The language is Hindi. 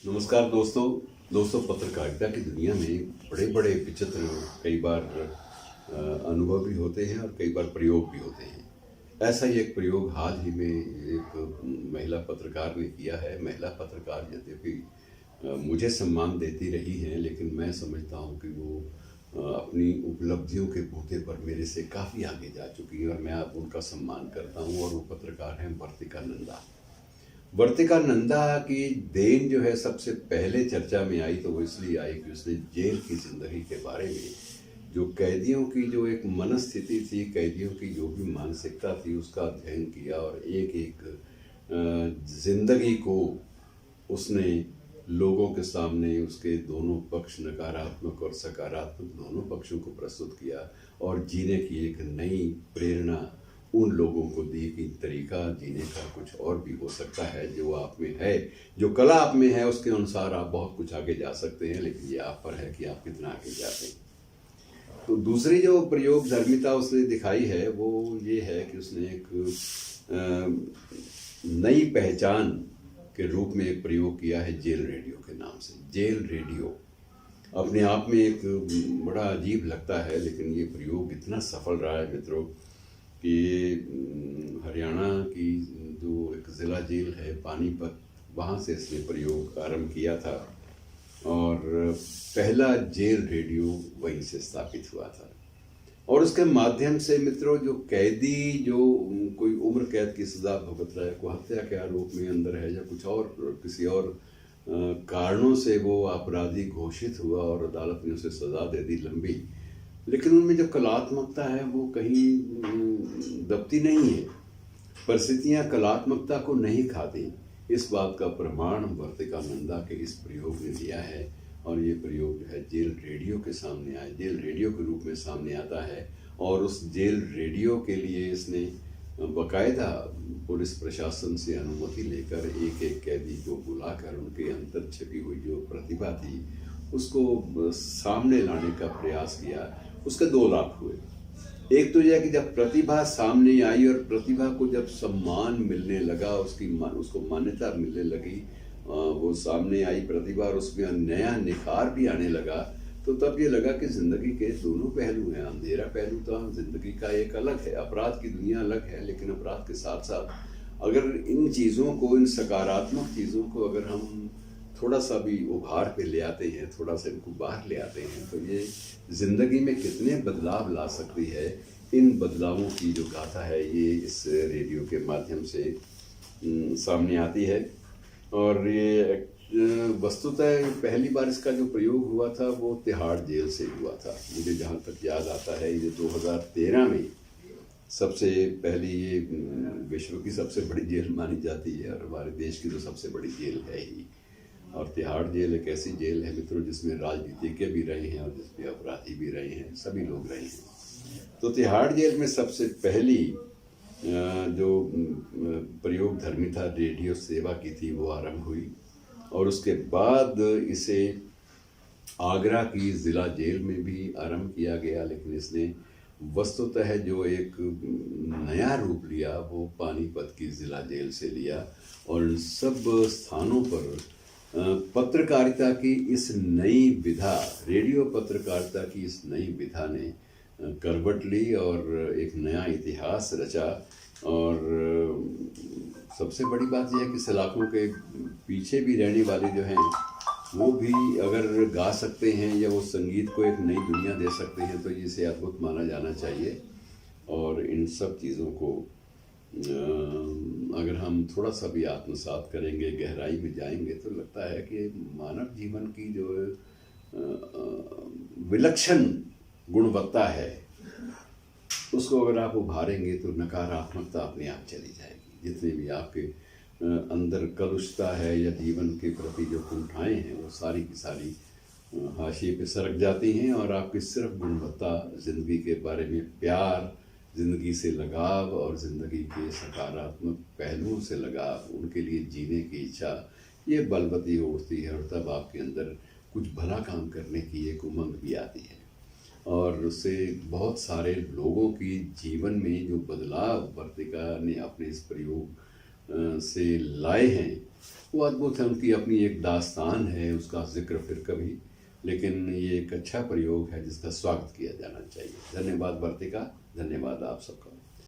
नमस्कार दोस्तों। पत्रकारिता की दुनिया में बड़े बड़े विचित्र कई बार अनुभव भी होते हैं और कई बार प्रयोग भी होते हैं। ऐसा ही एक प्रयोग हाल ही में एक महिला पत्रकार ने किया है। महिला पत्रकार यद्यपि मुझे सम्मान देती रही हैं, लेकिन मैं समझता हूँ कि वो अपनी उपलब्धियों के बूते पर मेरे से काफ़ी आगे जा चुकी हैं और मैं अब उनका सम्मान करता हूँ। और वो पत्रकार हैं वर्तिका नंदा। वर्तिका नंदा की देन जो है सबसे पहले चर्चा में आई तो वो इसलिए आई कि उसने जेल की जिंदगी के बारे में, जो कैदियों की जो एक मनस्थिति थी, कैदियों की जो भी मानसिकता थी, उसका अध्ययन किया और एक एक जिंदगी को उसने लोगों के सामने उसके दोनों पक्ष, नकारात्मक और सकारात्मक दोनों पक्षों को प्रस्तुत किया और जीने की एक नई प्रेरणा उन लोगों को दी कि तरीका जीने का कुछ और भी हो सकता है। जो आप में है, जो कला आप में है, उसके अनुसार आप बहुत कुछ आगे जा सकते हैं, लेकिन ये आप पर है कि आप कितना आगे जाते हैं। तो दूसरी जो प्रयोग धर्मिता उसने दिखाई है वो ये है कि उसने एक नई पहचान के रूप में एक प्रयोग किया है जेल रेडियो के नाम से। जेल रेडियो अपने आप में एक बड़ा अजीब लगता है, लेकिन ये प्रयोग इतना सफल रहा है मित्रों कि हरियाणा की जो एक ज़िला जेल है पानीपत, वहाँ से इसने प्रयोग आरंभ किया था और पहला जेल रेडियो वहीं से स्थापित हुआ था। और उसके माध्यम से मित्रों जो कैदी जो कोई उम्र कैद की सज़ा भुगत रहा है, कोई हत्या के आरोप में अंदर है या कुछ और किसी और कारणों से वो अपराधी घोषित हुआ और अदालत ने उसे सज़ा दे दी लंबी, लेकिन उनमें जो कलात्मकता है वो कहीं दबती नहीं है। परिस्थितियाँ कलात्मकता को नहीं खाती। इस बात का प्रमाण वर्तिका नंदा के इस प्रयोग ने दिया है और ये प्रयोग जो है जेल रेडियो के सामने आया, जेल रेडियो के रूप में सामने आता है। और उस जेल रेडियो के लिए इसने बाकायदा पुलिस प्रशासन से अनुमति लेकर एक एक कैदी को बुलाकर उनके अंदर छिपी हुई जो प्रतिभा थी उसको सामने लाने का प्रयास किया। उसके दो लाभ हुए। एक तो यह कि जब प्रतिभा सामने आई और प्रतिभा को जब सम्मान मिलने लगा, उसको मान्यता मिलने लगी, वो सामने आई प्रतिभा और उसमें नया निखार भी आने लगा, तो तब ये लगा कि जिंदगी के दोनों पहलू हैं। अंधेरा पहलू तो जिंदगी का एक अलग है, अपराध की दुनिया अलग है, लेकिन अपराध के साथ साथ अगर इन चीज़ों को, इन सकारात्मक चीज़ों को अगर हम थोड़ा सा भी उभार पे ले आते हैं, थोड़ा सा इनको बाहर ले आते हैं, तो ये ज़िंदगी में कितने बदलाव ला सकती है। इन बदलावों की जो गाथा है ये इस रेडियो के माध्यम से सामने आती है। और ये वस्तुतः पहली बार इसका जो प्रयोग हुआ था वो तिहाड़ जेल से हुआ था। मुझे जहाँ तक याद आता है ये 2013 में सबसे पहली, ये विश्व की सबसे बड़ी जेल मानी जाती है और हमारे देश की तो सबसे बड़ी जेल है ही। और तिहाड़ जेल एक ऐसी जेल है मित्रों जिसमें राजनीतिज्ञ भी रहे हैं और जिसमें अपराधी भी रहे हैं, सभी लोग रहे हैं। तो तिहाड़ जेल में सबसे पहली जो प्रयोग धर्मिता रेडियो सेवा की थी वो आरंभ हुई और उसके बाद इसे आगरा की ज़िला जेल में भी आरंभ किया गया। लेकिन इसने वस्तुतः जो एक नया रूप लिया वो पानीपत की ज़िला जेल से लिया और इन सब स्थानों पर पत्रकारिता की इस नई विधा, रेडियो पत्रकारिता की इस नई विधा ने करवट ली और एक नया इतिहास रचा। और सबसे बड़ी बात यह है कि सलाखों के पीछे भी रहने वाले जो हैं वो भी अगर गा सकते हैं या वो संगीत को एक नई दुनिया दे सकते हैं तो इसे अद्भुत माना जाना चाहिए। और इन सब चीज़ों को अगर हम थोड़ा सा भी आत्मसात करेंगे, गहराई में जाएंगे, तो लगता है कि मानव जीवन की जो विलक्षण गुणवत्ता है उसको अगर आप उभारेंगे तो नकारात्मकता अपने आप चली जाएगी। जितने भी आपके अंदर कलुषता है या जीवन के प्रति जो कुंठाएं हैं वो सारी की सारी हाशिए पे सरक जाती हैं और आपकी सिर्फ गुणवत्ता, जिंदगी के बारे में प्यार, ज़िंदगी से लगाव और ज़िंदगी के सकारात्मक पहलुओं से लगाव, उनके लिए जीने की इच्छा, ये बलवती उठती है और तब आपके अंदर कुछ भला काम करने की एक उमंग भी आती है। और उससे बहुत सारे लोगों की जीवन में जो बदलाव वर्तिका ने अपने इस प्रयोग से लाए हैं वो अद्भुत है। उनकी अपनी एक दास्तान है, उसका जिक्र फिर कभी, लेकिन ये एक अच्छा प्रयोग है जिसका स्वागत किया जाना चाहिए। धन्यवाद वर्तिका, धन्यवाद आप सबका।